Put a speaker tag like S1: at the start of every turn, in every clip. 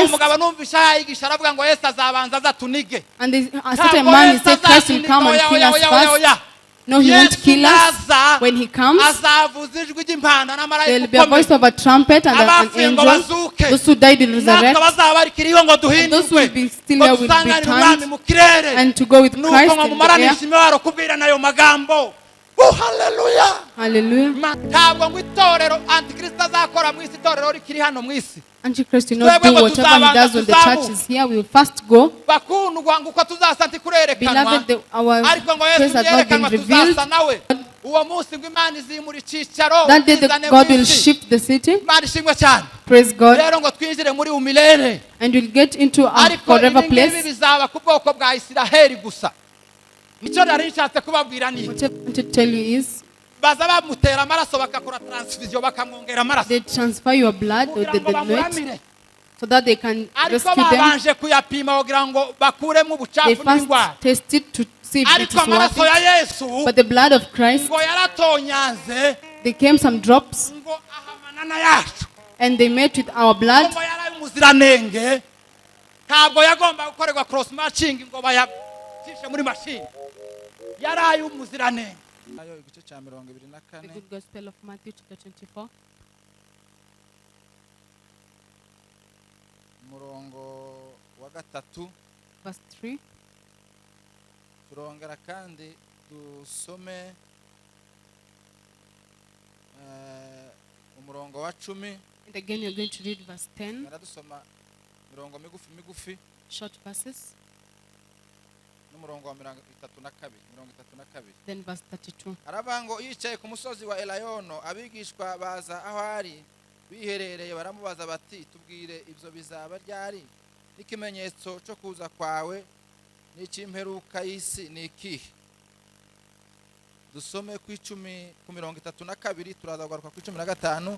S1: Christ. And a certain man, he said, Christ will come and kill us first. No, he won't kill us. When he comes, there will be a voice of a trumpet and an angel. Those who died will resurrect. And those who will be still here will be turned and to go with Christ in the air.
S2: Oh, hallelujah.
S1: Hallelujah. Antichrist will not do whatever he does when the church is here. We will first go. Beloved, our praise has not been revealed. That day God will shift the city. Praise God. And we'll get into our forever place. What I want to tell you is, they transfer your blood with the weight so that they can rescue them. They first test it to see if it is worth it. But the blood of Christ, they came some drops and they met with our blood. The good gospel of Matthew chapter 24. Verse 3.
S2: Turongera kandi dusome umurongo wa 10.
S1: And again you're going to read verse 10.
S2: Dusoma mirongo migufi.
S1: Short verses. Then verse 32.
S2: Arabango yicaye ku musozi wa Elayono, abigishwa baza aho ari biherereye, baramubaza bati, tubwire ibyo bizaba ryari, n'ikimenyetso cyo kuza kwawe n'ikimperuka y'isi ni ikihe? Dusome ku 10:32, turaza kugaruka ku 15.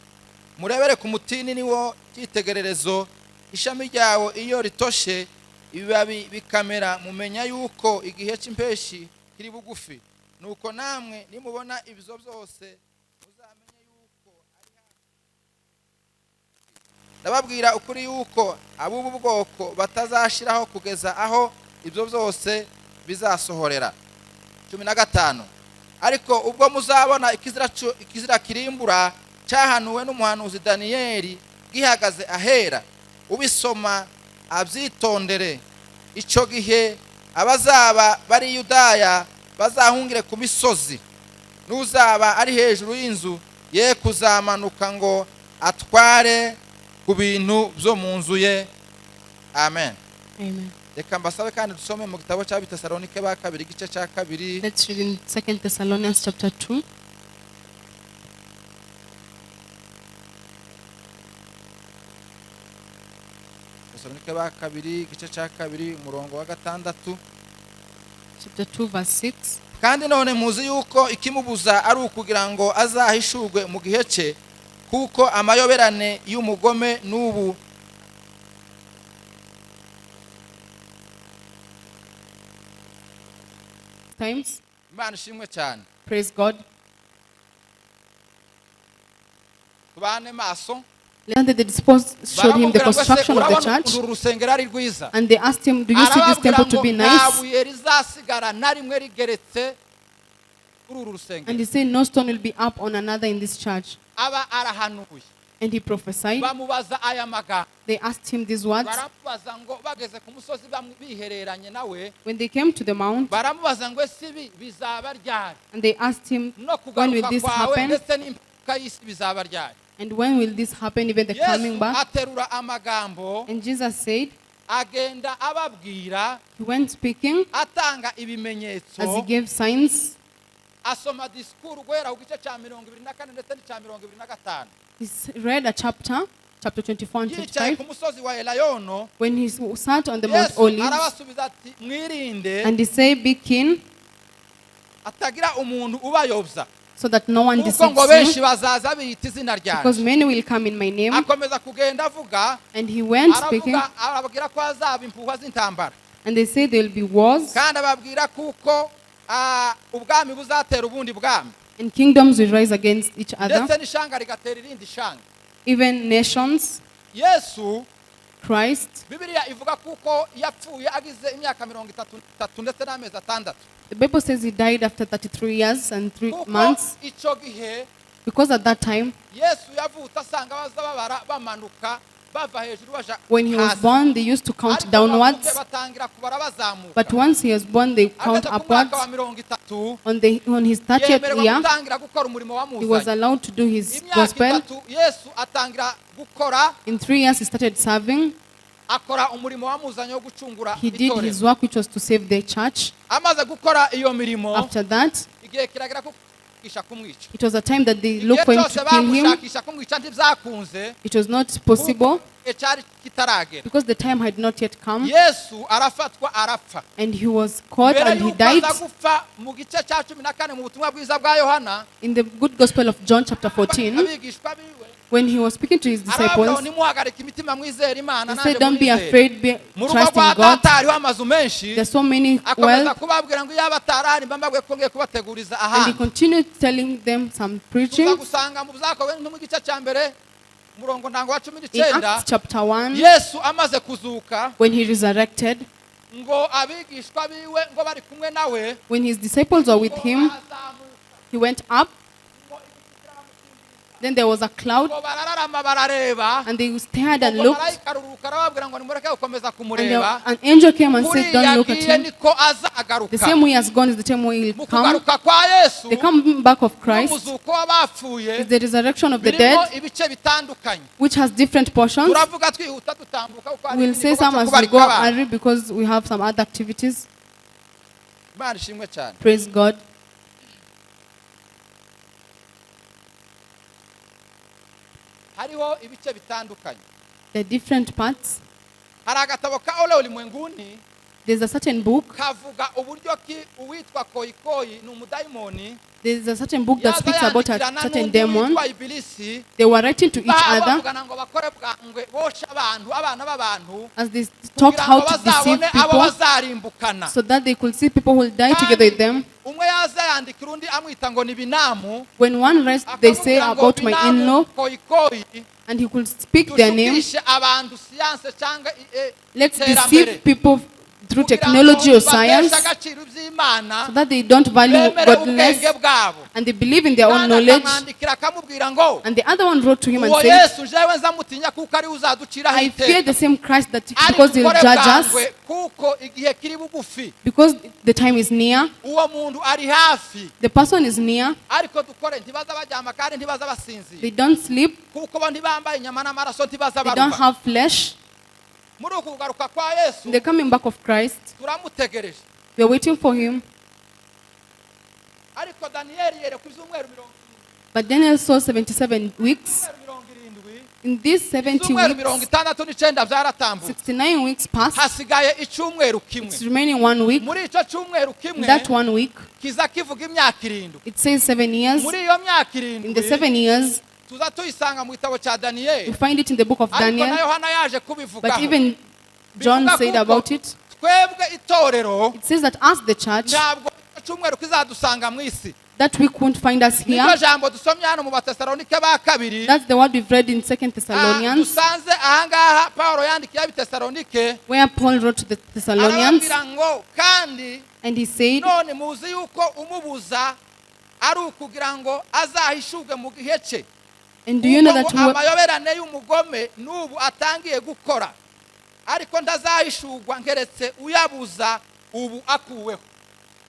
S2: Murebere ku mutini niwo cyitegererezo, ishami ryawo iyo ritoshe ibibabi bikamera, mumenya yuko igihe cy'impeshi kiri bugufi. Nuko namwe nimubona ibizo byose muzamenye yuko ari hafi. Ndababwira ukuri yuko abubu bwoko batazashiraho kugeza aho ibyo byose bizasohorera. 15. Ariko ubwo muzabona ikizira kirimbura cyahanuwe n'umuhanuzi Daniyeli gihagaze ahera, ubisoma abyitondere. Ico gihe abazaba bari Yudaya bazahungire ku misozi, n'uzaba ari hejuru y'inzu ye kuzamanuka ngo atware ku bintu byo mu nzu ye. Amen.
S1: Amen.
S2: Reka mbasabe kandi dusome mu gitabo cya Tesalonike ba 2 igice cya 2.
S1: Let's read in 2 Thessalonians chapter 2.
S2: Tesalonike ba 2 igice cya 2 umurongo wa 6.
S1: Chapter 2 verse 6.
S2: Kandi none muzi yuko ikimubuza ari ukugira ngo azahishurwe mu gihe cye, kuko amayoberane y'umugome n'ubu
S1: times.
S2: Imana ishimwe cyane.
S1: Praise God.
S2: Tubane maso.
S1: And the disciples showed him the construction of the church. And they asked him, do you see this temple to be nice? And he said, no stone will be up on another in this church. And he prophesied. They asked him these words. When they came to the mount, and they asked him, when will this happen? And when will this happen, even the coming back? And Jesus said, he went speaking as he gave signs. He read a chapter 24 and 25, when he sat on the Mount Olives, and he said, be keen, so that no one deceives you, because many will come in my name. And he went speaking, and they say there will be wars, and kingdoms will rise against each other, even nations. Christ.
S2: Bibiliya ivuga kuko yapfuye agize imyaka 33 ndetse n'amezi 6.
S1: The Bible says he died after 33 years and 3
S2: Kuko
S1: months.
S2: ico gihe
S1: Because at that time,
S2: Yesu yavutse asanga baza babara bamanuka bava hejuru baja
S1: when he was
S2: hasi.
S1: born, they used to count
S2: Ariko
S1: downwards.
S2: bavuze batangira kubara bazamuka.
S1: But once he was born, they count
S2: Ageze ku
S1: upwards.
S2: mwaka wa 30
S1: On his 30th
S2: yemererwa
S1: year,
S2: gutangira gukora umurimo
S1: he was
S2: wamuzanye.
S1: allowed to do his
S2: Imyaka
S1: gospel.
S2: 3 Yesu atangira gukora,
S1: In 3 years, he started serving.
S2: akora umurimo wamuzanye wo gucungura
S1: He did
S2: itorero.
S1: his work, which was to save the church.
S2: Amaze gukora iyo mirimo,
S1: After that,
S2: igihe kiragira ko kisha kumwica.
S1: it was a time that they
S2: Igihe
S1: looked for him
S2: cyose
S1: to kill him.
S2: bamushakisha kumwica ntibyakunze.
S1: It was not possible
S2: Ecari kitaragera.
S1: because the time had not yet come.
S2: Yesu arafatwa arapfa.
S1: And he was caught
S2: Mbere
S1: and he
S2: y'uko
S1: died.
S2: aza gupfa mu gice cya 14 mu butumwa bwiza bwa Yohana,
S1: In the good gospel of John chapter 14,
S2: abigishwa biwe
S1: when he was speaking to his
S2: arababwira
S1: disciples,
S2: ngo nimuhagarike imitima mwizera Imana
S1: he
S2: nanjye
S1: said, don't be
S2: mwizere.
S1: afraid, be
S2: Mu rugo
S1: trust
S2: rwa
S1: in God.
S2: data hariho amazu menshi,
S1: There's so many
S2: akomeza
S1: well.
S2: kubabwira ngo iyo abatarari mba mbabwiye ko ngiye kubateguriza
S1: And he
S2: ahandi.
S1: continued telling them some preaching.
S2: Tuza gusanga mu byakozwe no mu gice cya mbere murongo ndango wa
S1: In
S2: 19,
S1: Acts chapter 1,
S2: Yesu amaze kuzuka
S1: when he resurrected,
S2: ngo abigishwa biwe ngo bari kumwe nawe,
S1: when his disciples were with him, he went up. Then there was a cloud,
S2: ngo barararama barareba,
S1: and they stared and
S2: ngo
S1: looked.
S2: marayika aruruka arababwira ngo nimureke gukomeza
S1: And
S2: kumureba,
S1: an angel came and
S2: muri
S1: said, don't look at
S2: yagiye
S1: him.
S2: niko azagaruka.
S1: The same way he has gone is the same way he'll
S2: Mu
S1: come.
S2: kugaruka kwa Yesu
S1: The coming back of Christ
S2: n'umuzuko w'abapfuye
S1: is the resurrection of the
S2: birimo
S1: dead,
S2: ibice bitandukanye.
S1: which has different portions.
S2: Turavuga twihuta dutambuka kuko hari
S1: We'll
S2: ibindi
S1: say
S2: bikorwa
S1: some
S2: byo
S1: as we
S2: kubarika
S1: go
S2: abantu.
S1: early because we have some other activities.
S2: Imana ishimwe cyane.
S1: Praise God.
S2: Hariho ibice bitandukanye.
S1: The different parts.
S2: Hari agatabo ka Ole ulimwenguni
S1: There's a certain book.
S2: kavuga uburyo ki uwitwa koyikoyi ni umudayimoni
S1: There's a certain book that
S2: yaza
S1: speaks about a
S2: yandikirana
S1: certain
S2: n'undi
S1: demon.
S2: witwa Ibilisi,
S1: They were writing to each other
S2: bavugana ngo bakore bwangwe bosha abantu abana b'abantu
S1: as they talked
S2: kugira
S1: how
S2: ngo
S1: to deceive
S2: bazabone abo
S1: people
S2: bazarimbukana.
S1: so that they could see people who will die together with them.
S2: Umwe yaza yandikira undi amwita ngo ni binamu,
S1: When one writes, they say
S2: akamubwira ngo
S1: about my
S2: binamu
S1: in-law,
S2: koyikoyi
S1: and he could speak their name.
S2: dushukishe abantu siyanse cyangwa
S1: Let's
S2: iterambere
S1: deceive people through technology or science
S2: batesha agaciro iby'Imana,
S1: so that they don't value
S2: bemere
S1: godliness
S2: ubwenge bwabo.
S1: and they believe in their own
S2: Kandi
S1: knowledge.
S2: akamwandikira akamubwira ngo
S1: And the other one wrote to him and
S2: uwo
S1: said,
S2: Yesu jewe nzamutinya kuko ari uzaduciraho
S1: I fear
S2: iteka,
S1: the same Christ that
S2: ariko
S1: because he'll
S2: ukore
S1: judge us,
S2: bwangwe kuko igihe kiri bugufi,
S1: because the time is near,
S2: uwo muntu ari hafi.
S1: the person is near,
S2: Ariko dukore ntibaza baryama kandi ntibaza basinzira
S1: they don't sleep,
S2: kuko bo ntibambaye inyama n'amaraso ntibaza
S1: they don't
S2: baruha.
S1: have flesh.
S2: Muri uku kugaruka kwa Yesu
S1: In the coming back of Christ,
S2: turamutegereje.
S1: we are waiting for him.
S2: Ariko Daniyeli yereka ibyumweru 70,
S1: But Daniel saw 77 weeks.
S2: ibyumweru 70,
S1: In these 70
S2: ibyumweru
S1: weeks,
S2: 69 byaratambutse,
S1: 69 weeks passed.
S2: hasigaye icyumweru kimwe.
S1: It's remaining 1 week.
S2: Muri icyo cyumweru
S1: In
S2: kimwe
S1: that 1 week,
S2: kiza kivuga imyaka 7.
S1: it says 7 years.
S2: Muri iyo myaka
S1: In the
S2: 7
S1: 7 years,
S2: tuza tuyisanga mu gitabo cya
S1: we
S2: Daniyeli,
S1: find it in the book of
S2: ariko na
S1: Daniel.
S2: Yohana yaje
S1: But
S2: kubivugaho.
S1: even John
S2: Bivuga
S1: said
S2: kuko
S1: about it.
S2: twebwe itorero
S1: It says that as the church,
S2: ntabwo icyumweru kizadusanga mu isi.
S1: that week won't find us
S2: Niryo
S1: here.
S2: jambo dusomye hano mu Batesalonike ba kabiri,
S1: That's the word we've read in 2 Thessalonians,
S2: dusanze ahangaha Pawulo yandikiye Abitesalonike,
S1: where Paul wrote to the Thessalonians,
S2: arababwira ngo kandi
S1: and he said,
S2: none muzi yuko umubuza ari ukugira ngo azahishurwe mu gihe cye,
S1: and do you know that
S2: kuko amayoberane y'umugome n'ubu atangiye gukora, ariko ndazahishurwa nkeretse uyabuza ubu akuweho.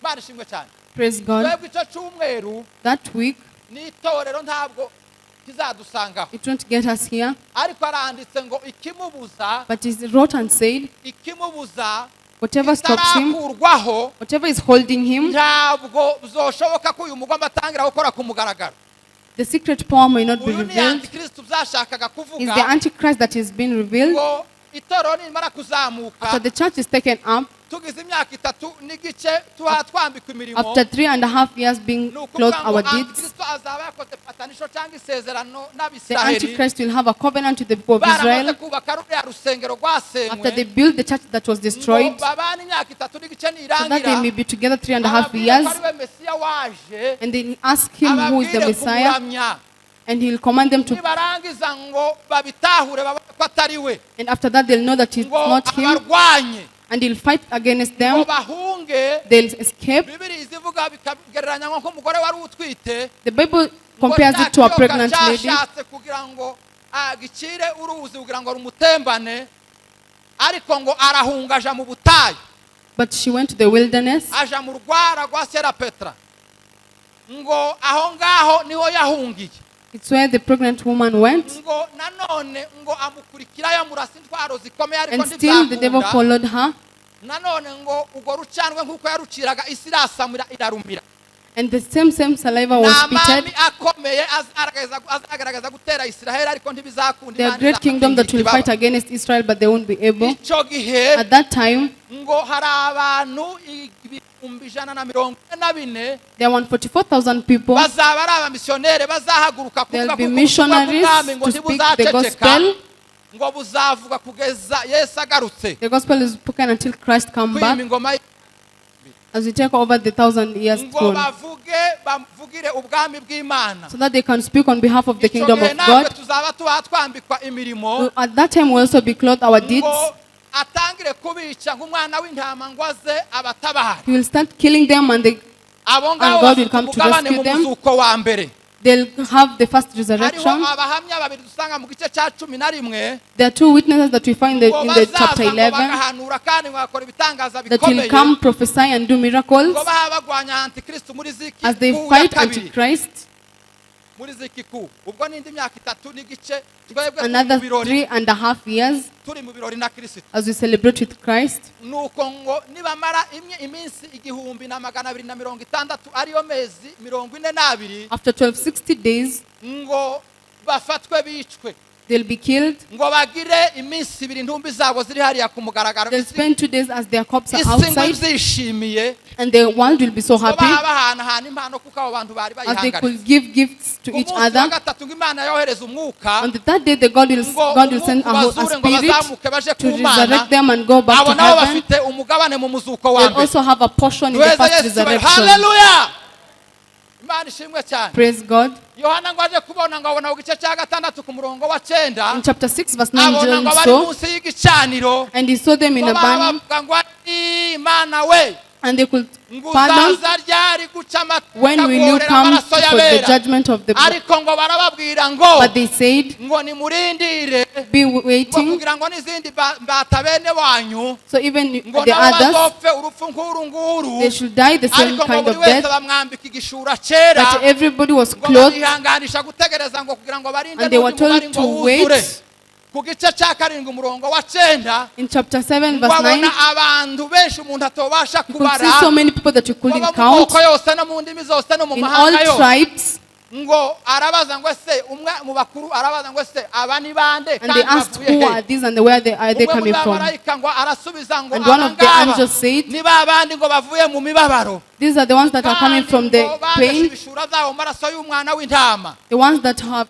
S2: Imana ishimwe cyane.
S1: praise God,
S2: Twebwe icyo cyumweru
S1: that week,
S2: n'itorero ntabwo kizadusangaho,
S1: it won't get us here.
S2: ariko aranditse ngo ikimubuza
S1: But he wrote and said,
S2: ikimubuza
S1: whatever stops him,
S2: itarakurwaho
S1: whatever is holding him,
S2: ntabwo bizoshoboka ko uyu mugome atangira gukora ku mugaragaro.
S1: the secret power may not be
S2: Uyu ni
S1: revealed.
S2: antikristo byashakaga
S1: Is the
S2: kuvuga
S1: Antichrist that is being revealed.
S2: ngo itorero nimara kuzamuka
S1: After the church is taken up,
S2: tugize imyaka 3 n'igice tuha twambikwa imirimo,
S1: after 3.5 years being
S2: ni
S1: clothed
S2: ukuvuga ngo
S1: our deeds,
S2: antikristo azaba yakoze patanisho cyangwa isezerano
S1: the
S2: n'abisiraheli,
S1: Antichrist will have a covenant with the people of
S2: baramaze
S1: Israel.
S2: kubaka ruriya rusengero
S1: After they
S2: rwasenywe
S1: build the church that was destroyed,
S2: ngo babane imyaka 3 n'igice
S1: so that they
S2: nirangira,
S1: may be together 3.5
S2: ababwire
S1: years,
S2: ko ari we Mesiya waje
S1: and they ask him who is the
S2: ababwire
S1: Messiah,
S2: kumuramya,
S1: And he'll command them to,
S2: nibarangiza ngo babitahure babone ko atari we,
S1: and after that they'll know that it's
S2: ngo
S1: not him,
S2: abarwanye,
S1: and he'll fight against them.
S2: ngo bahunge.
S1: They'll escape.
S2: Bibiri izivuga bikagereranya nk'umugore wari utwite,
S1: The Bible compares it to a pregnant lady.
S2: Cyashatse kugira ngo agicire uruzi kugira ngo rumutembane, ariko ngo arahunga aja mu butayu.
S1: But she went to the wilderness.
S2: Aja mu rwara rwa Sera Petra, ngo aho ngaho niho yahungiye.
S1: It's where the pregnant woman went.
S2: Ngo nanone ngo amukurikirayo murasa intwaro zikomeye, ariko
S1: And still the devil
S2: ntibyakunda.
S1: followed her.
S2: Nanone ngo ubwo rucanwe nk'uko yaruciraga isi irasamura irarumira.
S1: And the same saliva was spitted.
S2: N'amami akomeye azagaragaza gutera Israel, ariko ntibizakunda.
S1: They are great kingdom that will fight against Israel, but they won't be able.
S2: Icyo gihe
S1: At that time,
S2: ngo hari abantu 144,000
S1: there were 44,000 people.
S2: bazaba ari abamisiyoneri bazahaguruka
S1: There
S2: kuvuga
S1: will be
S2: ko
S1: missionaries
S2: ngo
S1: to speak the
S2: ntibuzaceceka,
S1: gospel.
S2: ngo buzavuga kugeza Yesu agarutse
S1: The gospel is spoken until Christ comes
S2: kwima
S1: back,
S2: ingoma ye.
S1: as we take over the 1,000 years
S2: ngo
S1: throne,
S2: bavugire ubwami bw'Imana.
S1: so that they can speak on behalf of the
S2: Icyo
S1: kingdom
S2: gihe
S1: of
S2: natwe
S1: God.
S2: tuzaba twambikwa imirimo,
S1: So at that time, we also be clothed our deeds.
S2: ngo atangire kubica nk'umwana w'intama ngo aze abatabare.
S1: He will start killing them, and
S2: Abo ngabo
S1: And God will
S2: bafite
S1: come to
S2: umugabane
S1: rescue
S2: mu
S1: them.
S2: muzuko wa mbere.
S1: they'll have the first
S2: Hariho
S1: resurrection.
S2: abahamya babiri dusanga mu gice cya 11
S1: There are two witnesses that we find
S2: ngo
S1: in the chapter
S2: bazaza ngo
S1: 11,
S2: bagahanura kandi ngo bakora ibitangaza
S1: that will
S2: bikomeye,
S1: come, prophesy, and do miracles
S2: ngo baha bagwanya antikristo muri ziki
S1: as they
S2: ku ya
S1: fight
S2: kabiri.
S1: Antichrist.
S2: Muri ziki ku ubwo n'indi myaka 3 n'igice twebwe
S1: Another 3.5 years
S2: turi mu birori na Kristo.
S1: as we celebrate with Christ.
S2: Nuko ngo nibamara iminsi 1260 ariyo mezi 42,
S1: After 1260 days,
S2: ngo bafatwe bicwe,
S1: they'll be killed.
S2: ngo bagire iminsi 2 intumbi zabo ziri hariya ku mugaragaro,
S1: They'll spend 2 days as their corpses are
S2: isi ngo
S1: outside,
S2: izishimiye,
S1: and the world will be so
S2: ngo
S1: happy
S2: bahanahana impano kuko abo bantu bari
S1: as they
S2: bayihangariye.
S1: could give gifts to each
S2: Umunsi wa
S1: other.
S2: gatatu ngo Imana yohereza umwuka,
S1: On the third day, God will send a
S2: bazure ngo
S1: spirit
S2: bazamuke baje
S1: to
S2: ku Mana.
S1: resurrect them and go back
S2: Abo
S1: to
S2: nabo
S1: heaven.
S2: bafite umugabane mu muzuko wa
S1: They'll
S2: mbere.
S1: also have a portion in the
S2: Duheze
S1: first
S2: Yesu,
S1: resurrection.
S2: haleluya. Imana ishimwe cyane.
S1: Praise God.
S2: Yohana ngo aje kubona ngo abona mu gice cya 6 ku murongo wa 9,
S1: In chapter 6, verse 9,
S2: abona
S1: John
S2: ngo bari
S1: saw,
S2: munsi y'igicaniro,
S1: and he saw them in
S2: ngo
S1: a burning,
S2: bavuga ngo Imana we,
S1: and they could
S2: ngo
S1: pardon.
S2: uzaza ryari guca
S1: When will you
S2: amagorera
S1: come
S2: amaraso
S1: for the
S2: y'abera.
S1: judgment of the blood?
S2: Ariko ngo barababwira ngo
S1: But they said,
S2: ngo nimurindire,
S1: be
S2: ngo
S1: waiting.
S2: kugira ngo n'izindi mbata bene wanyu
S1: So even
S2: ngo
S1: the
S2: nabo
S1: others,
S2: bazopfe urupfu nk'uru nguru,
S1: they should die the same
S2: ariko ngo
S1: kind
S2: buri
S1: of
S2: wese
S1: death.
S2: bamwambika igishura cyera,
S1: But everybody was
S2: ngo
S1: clothed,
S2: babihanganisha gutegereza ngo kugira ngo barinde
S1: and they were
S2: n'undi mubari
S1: told
S2: ngo
S1: to
S2: wuzure.
S1: wait.
S2: Ku gice cya 7 umurongo wa 9,
S1: In chapter 7,
S2: ngo
S1: verse 9,
S2: abona abantu benshi umuntu atobasha
S1: you could
S2: kubara,
S1: see so many people that you couldn't
S2: baba mu
S1: count,
S2: moko yose no mu ndimi zose no mu
S1: in all
S2: mahanga yose.
S1: tribes.
S2: Ngo arabaza ngo ese umwe mu bakuru arabaza ngo ese aba ni bande
S1: And they
S2: kandi
S1: asked,
S2: bavuye
S1: who are
S2: he?
S1: these and where are they
S2: Umwe muri
S1: coming from?
S2: abamarayika ngo arasubiza ngo
S1: And one of the
S2: abangaba
S1: angels said,
S2: ni ba bandi ngo bavuye mu mibabaro,
S1: these are the ones that are coming from
S2: kandi
S1: the
S2: ngo bagashe
S1: pain,
S2: ibishura zabo mu maraso y'umwana w'intama.
S1: the ones that have,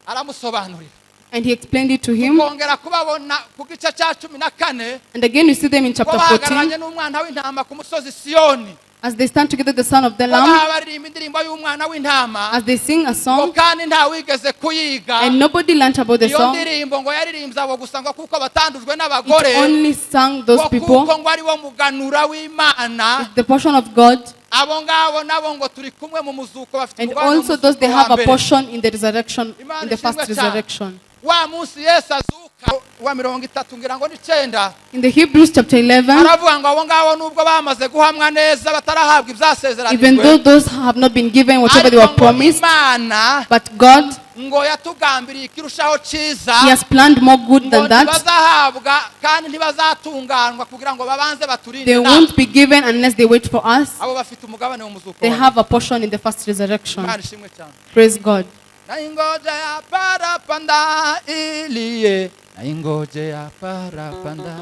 S2: Aramusobanurira.
S1: and he explained it to him.
S2: Kongera kubabona ku gice cya 14,
S1: And again, you see them in
S2: ngo
S1: chapter
S2: bahagararanye
S1: 14,
S2: n'umwana w'intama ku musozi Siyoni,
S1: as they stand together, the son of the
S2: ngo
S1: lamb,
S2: baririmba indirimbo y'umwana w'intama,
S1: as they sing a
S2: ngo
S1: song,
S2: kandi nta wigeze kuyiga.
S1: and nobody learnt about the
S2: Iyo
S1: song.
S2: ndirimbo ngo yaririmbye abo gusa ngo kuko batandujwe
S1: It
S2: n'abagore,
S1: only sang those
S2: ngo
S1: people.
S2: kuko ngo ari wo muganura w'Imana.
S1: It's the portion of God.
S2: Abo ngabo nabo ngo turi kumwe mu muzuko bafite
S1: And
S2: umugabane mu
S1: also those, they
S2: muzuko wa
S1: have a
S2: mbere.
S1: portion in the resurrection, in the first resurrection.
S2: Wa munsi Yesu azuka wa 30 ngira ngo ni 9,
S1: In the Hebrews chapter 11,
S2: aravuga ngo abo ngabo nubwo bamaze guhamwa neza batarahabwa
S1: even though
S2: ibyasezeranijwe,
S1: those have not been given whatever they were
S2: ariko ngo
S1: promised,
S2: Imana
S1: but God,
S2: ngo yatugambiriye ikirushaho cyiza,
S1: He has planned more good
S2: ngo
S1: than that.
S2: ntibazahabwa kandi ntibazatunganywa kugira ngo babanze baturinde
S1: They
S2: inama.
S1: won't be given unless they wait for us.
S2: Abo bafite umugabane mu muzuko
S1: They
S2: wa
S1: have a portion in the first resurrection.
S2: Imana ishimwe cyane.
S1: Praise God.
S2: Naingoje ya parapanda iliye, naingoje ya parapanda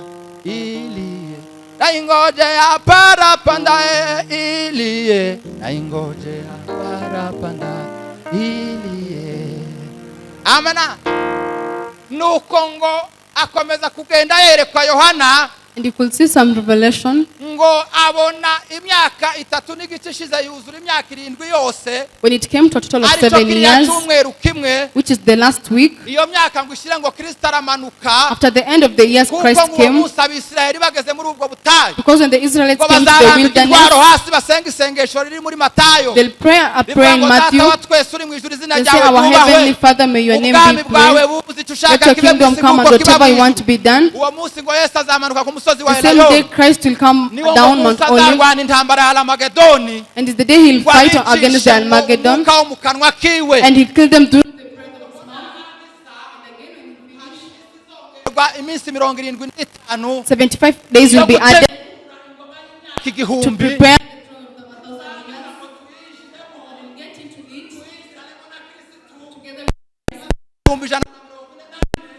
S2: iliye, naingoje ya parapanda iliye, naingoje ya parapanda iliye. Amana. Nuko ngo akomeza kugenda yerekwa Yohana,
S1: And you could see some revelation.
S2: ngo abona imyaka 3 n'igice ishize yuzura imyaka 7 yose.
S1: When it came to a total of 7 years, which is the last week,
S2: iyo myaka ngo ishire ngo Kristo aramanuka.
S1: after the end of the years, Christ came. Because when the Israelites came to the wilderness, they'll pray a prayer in Matthew. They'll say, our Heavenly Father, may your name be praised. Let your kingdom come and whatever you want to be done. The same day Christ will come down Mount Olive. And it's the day he'll fight against the Armageddon. And he'll kill them through. 75 days will be added to prepare.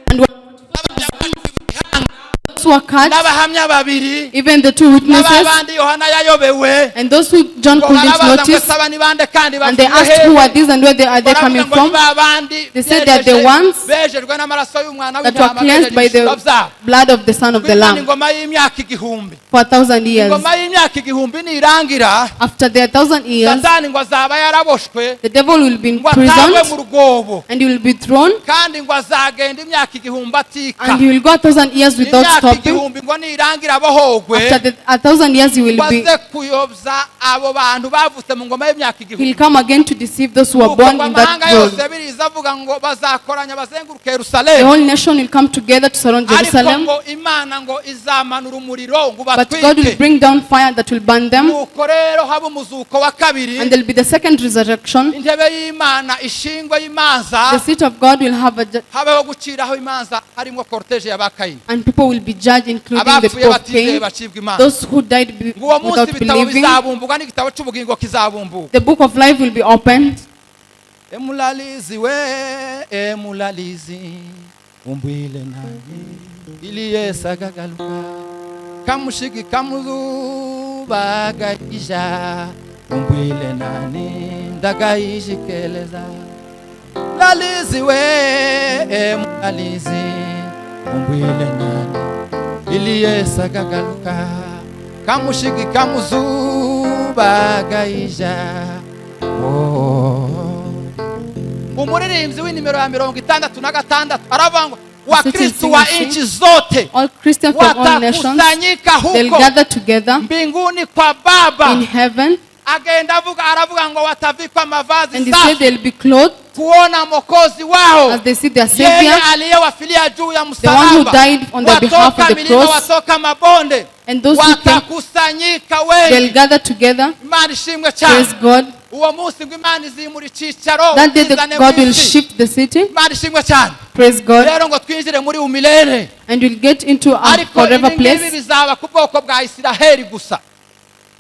S1: And those who are cut, even the 2 witnesses, and those who John couldn't notice, and they asked who are these and where are they coming from. They said they are the ones that were cleansed by the blood of the Son of the Lamb for 1,000 years. After the 1,000 years, the devil will be imprisoned and he will be thrown, and he will go 1,000 years without stopping. After the 1,000 years he will be, he'll come again to deceive those who are born in that world. The whole nation will come together to surround Jerusalem, but God will bring down fire that will burn them, and there will be the second resurrection. The seat of God will have and people will be judged, including the people of Cain, those who died without believing. The book of life will be opened.
S2: Emulalizi umbwile nani ili Yesu agagaruka kamushigi kamuzubagaisha umbwile nani ndagayishikeleza lalizi emulalizi umbwile nani ili Yesu agagaruka kamushigi kamuzubagaisha. Umuririmbyi w'inimero ya 66 aravuga wa Kristo wa inchi zote,
S1: all Christians from all nations, they'll gather together
S2: mbinguni kwa Baba
S1: in heaven,
S2: aravuga ngo watavikwa mavazi
S1: and he said they'll be clothed
S2: kuona Mwokozi wao,
S1: as they see their Savior,
S2: aliyewafilia juu ya
S1: the one who died on their behalf of the cross.
S2: Watoka mabonde,
S1: and those who came, they'll gather together. Praise God. That day God will shift the city. Praise God. And we'll get into a forever place.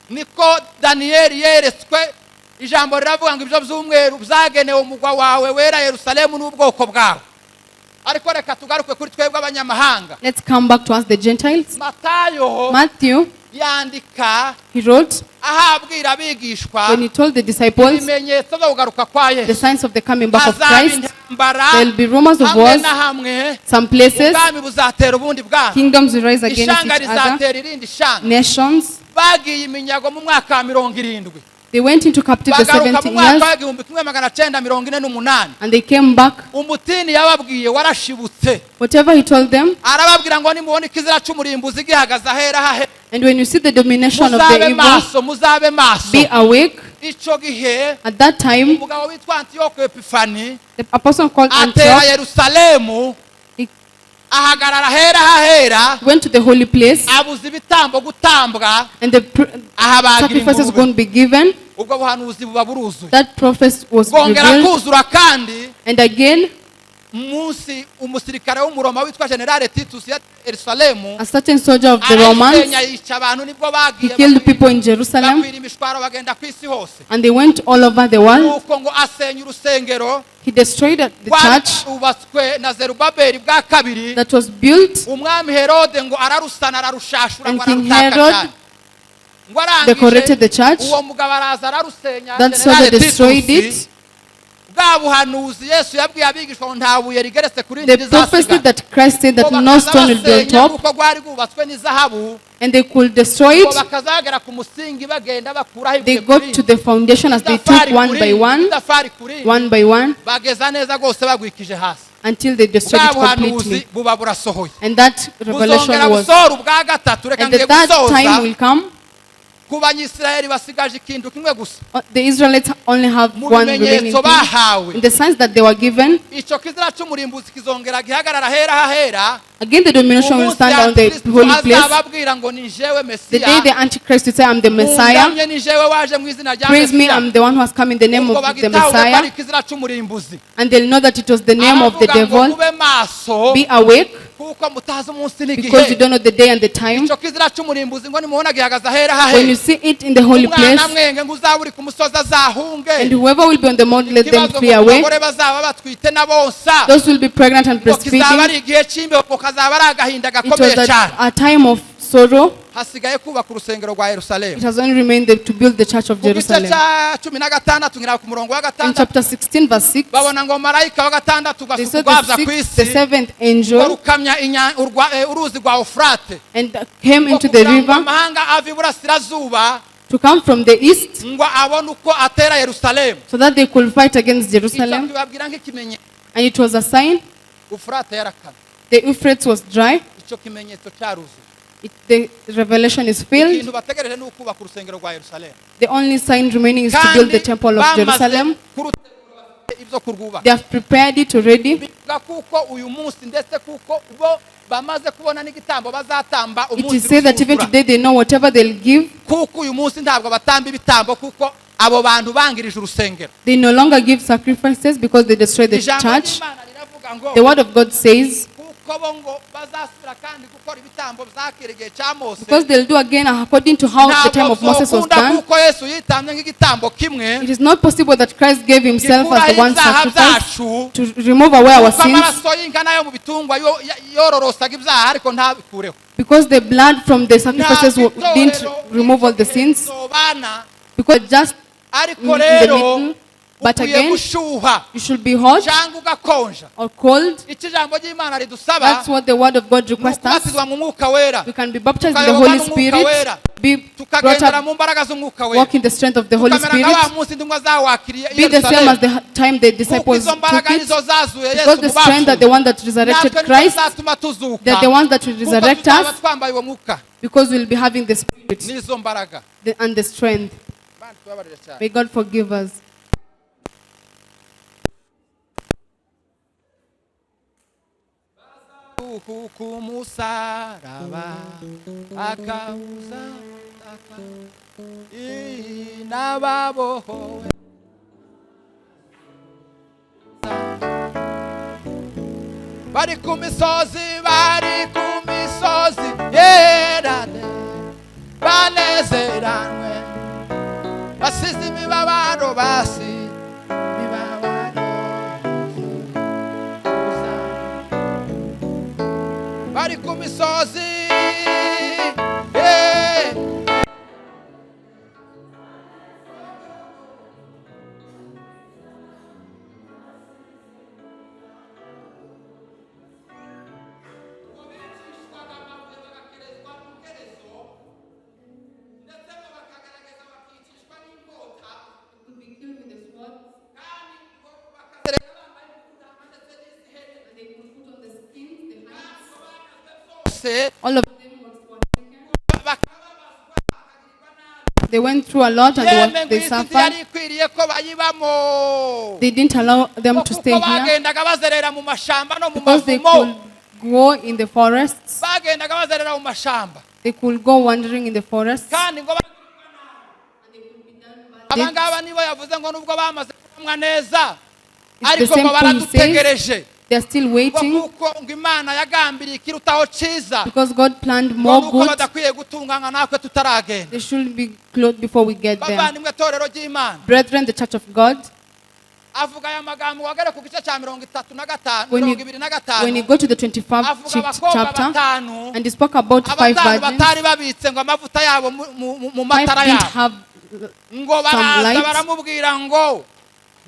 S2: Niko Danieli yeretswe ijambo riravuga ngo ibyo by'umweru byagenewe umugwa wawe wera Yerusalemu n'ubwoko bwawe. Ariko reka tugaruke kuri twebwe abanyamahanga.
S1: Let's come back to us the Gentiles. Matthew
S2: yandika,
S1: he wrote,
S2: ahabwira abigishwa,
S1: when he told the disciples the signs of the coming back of Christ, there will be rumors of wars, some places, kingdoms will rise against each other, nations. They went into captivity for 70 years, and they came back. Whatever he told them, and when you see the domination of the evil, be awake. At that time, the apostle called Antioch, went to the holy place, and the sacrifices going to be given. That prophet was revealed. And again, a certain soldier of the Romans, he killed people in Jerusalem, and they went all over the world. He destroyed the church that was built, and King Herod decorated the church. That soldier destroyed it. The prophecy that Christ said that no stone will be on top, and they could destroy it. They got to the foundation as they took one by one, until they destroyed it completely. And that revelation was. And the third time will come. The Israelites only have one remaining thing. In the signs that they were given, again the domination will stand on the holy place. The day the Antichrist will say, I'm the Messiah. Praise me, I'm the one who has come in the name of the Messiah. And they'll know that it was the name of the devil. Be awake, because you don't know the day and the time. When you see it in the holy place, and whoever will be on the mountain, let them flee away. Those will be pregnant and breastfeeding. It was a time of sorrow. It has only remained to build the church of Jerusalem. In chapter 16 verse 6, they saw the seventh angel and came into the river to come from the east, so that they could fight against Jerusalem. And it was a sign. The Euphrates was dry. The revelation is filled. The only sign remaining is to build the temple of Jerusalem. They have prepared it already. It is said that even today they know whatever they'll give. They no longer give sacrifices because they destroy the church. The word of God says, because they'll do again according to how the time of Moses was done. It is not possible that Christ gave himself as the one sacrifice to remove away our sins, because the blood from the sacrifices didn't remove all the sins, because just in the middle. But again, you should be hot or cold. That's what the word of God requests us. We can be baptized in the Holy Spirit, be brought up, walk in the strength of the Holy Spirit, be the same as the time the disciples took it, because the strength that the one that resurrected Christ, they're the ones that will resurrect us, because we'll be having the Spirit and the strength. May God forgive us.
S2: Bari ku misozi yerade banezeranwe basize imibabaro bari ku misozi
S1: all of them they went through a lot and they suffered. They didn't allow them to stay here because they could go in the forests. They could go wandering in the forests. It's the same Paul says. They are still waiting because God planned more good. They should be clothed before we get there. Brethren, the church of God, when you go to the 25th chapter, and he spoke about 5 virgins, 5 didn't have some light.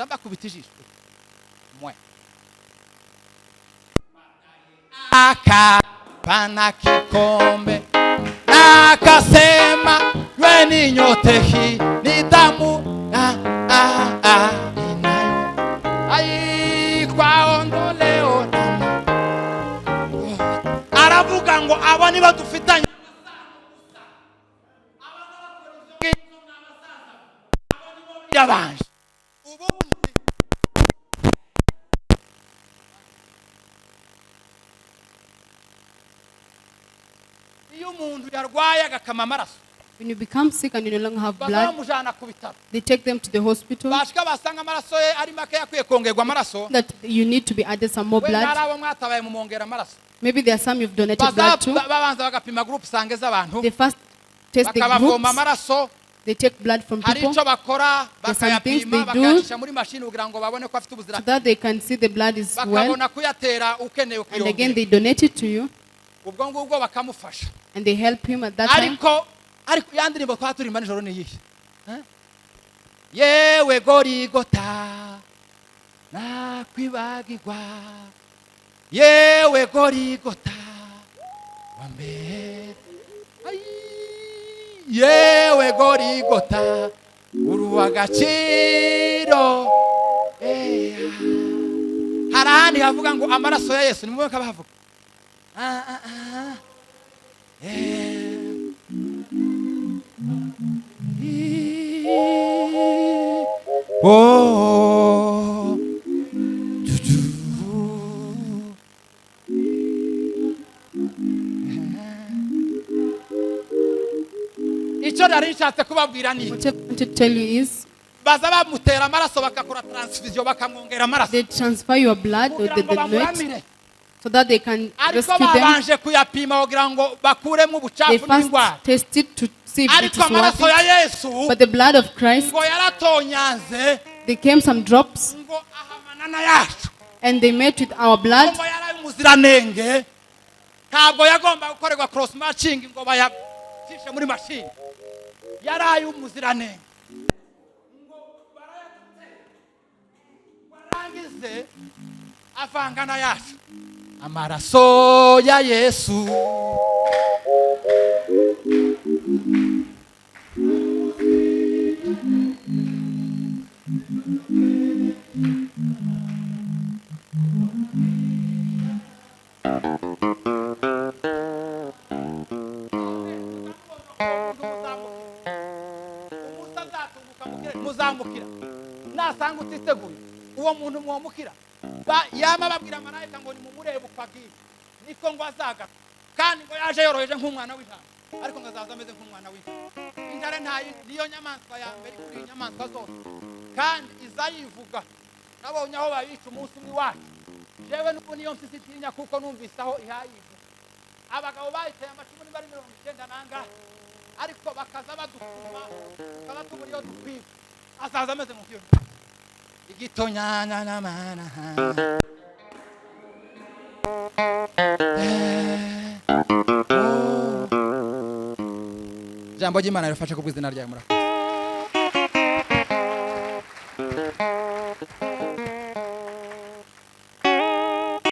S2: zamba kubitijishwe mwe akapana kikombe akasema yweni nyote hii ni damu inayo kwaondoleo aravuga ngo abo niba dufitanye yabanje ubundi iyo umuntu yarwaye agakama amaraso.
S1: When you become sick and you no longer have blood, they take them to the hospital. That you need to be added some more blood. Maybe there are some you've donated blood to. They first test the groups. They take blood from people. There's some things they do so that they can see the blood is well. And again they donate it to you. And they help him at that time.
S2: ariko yandirimbo twaturimba nijoro ni yihe yewe Gorigota nakwibagirwa yewe Gorigota wambe yewe Gorigota uruwagaciro harahandi havuga ngo amaraso ya Yesu nimwe kabavuga oh icyo nari nshatse kubabwira ni
S1: what I want to tell you is
S2: baza bamutera amaraso bakakora transfusion bakamwongera amaraso
S1: they transfer your blood or the blood so that they can rescue them.
S2: Babanje kuyapima kugira ngo bakuremo ubucafu n'ingwara.
S1: They first test it to see if it is worth it. But the blood of Christ, there came some drops and they met with our blood.
S2: Ntabwo yagomba gukorerwa cross matching ngo bayafishe muri machine. Yaraye umuziranenge. Ngo barangize avangana yacu. Amaraso ya Yesu muzamukira nasanga utiteguye uwo muntu mwomukira yama babwira marayika ngo ni mumurebe upagire niko ngo azaga kandi ngo yaje yoroheje nk'umwana w'intama ariko ngazaza ameze nk'umwana w'intama intare niyo nyamaswa ya mbere kuri nyamaswa zose kandi izayivuga nabonye aho babica umunsi umwe wacu jewe nuko niyo mfisitinya kuko numvise aho ihayivuga abagabo bayiteye amacumu ni bari 90 nanga ariko bakaza badukuma kabatumuri yo dukwiye azaza ameze nk'ukiyo igitonyanya namana jambo ry'Imana rifasha kubwizina ryawe mura